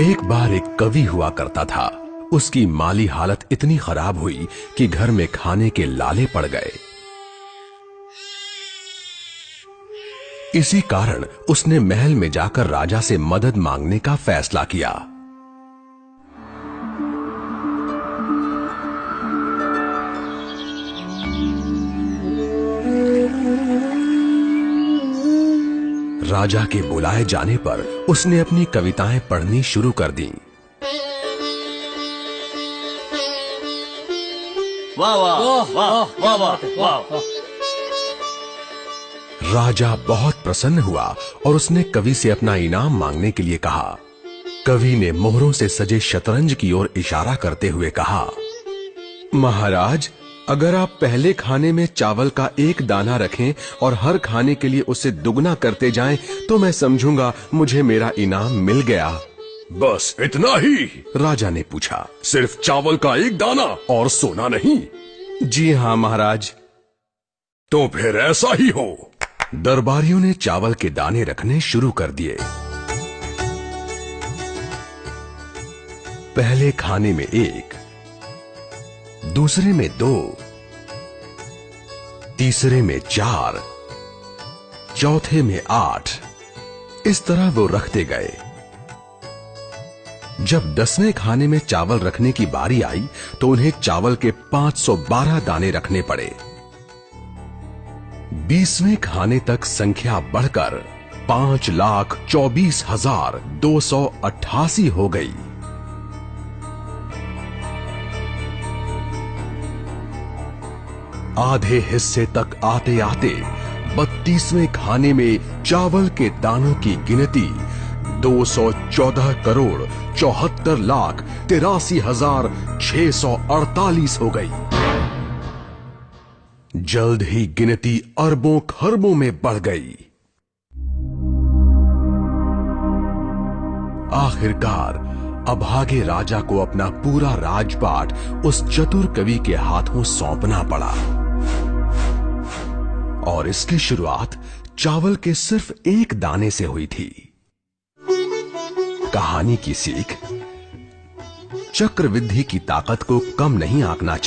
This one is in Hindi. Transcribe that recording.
एक बार एक कवि हुआ करता था। उसकी माली हालत इतनी खराब हुई कि घर में खाने के लाले पड़ गए। इसी कारण उसने महल में जाकर राजा से मदद मांगने का फैसला किया। राजा के बुलाए जाने पर उसने अपनी कविताएं पढ़नी शुरू कर दी। वाह वाह वाह वाह वाह वाह। राजा बहुत प्रसन्न हुआ और उसने कवि से अपना इनाम मांगने के लिए कहा। कवि ने मोहरों से सजे शतरंज की ओर इशारा करते हुए कहा, महाराज, अगर आप पहले खाने में चावल का एक दाना रखें और हर खाने के लिए उसे दुगना करते जाएं, तो मैं समझूंगा मुझे मेरा इनाम मिल गया। बस इतना ही? राजा ने पूछा। सिर्फ चावल का एक दाना और सोना नहीं? जी हाँ महाराज। तो फिर ऐसा ही हो। दरबारियों ने चावल के दाने रखने शुरू कर दिए। पहले खाने में 1, दूसरे में 2, तीसरे में 4, चौथे में 8। इस तरह वो रखते गए। जब 10वें खाने में चावल रखने की बारी आई तो उन्हें चावल के 512 दाने रखने पड़े। 20वें खाने तक संख्या बढ़कर 5,24,288 हो गई। आधे हिस्से तक आते आते 32वें खाने में चावल के दानों की गिनती 214,74,83,648 हो गई। जल्द ही गिनती अरबों खरबों में बढ़ गई। आखिरकार अभागे राजा को अपना पूरा राजपाट उस चतुर कवि के हाथों सौंपना पड़ा। और इसकी शुरुआत चावल के सिर्फ एक दाने से हुई थी। कहानी की सीख, चक्रवृद्धि की ताकत को कम नहीं आंकना चाहिए।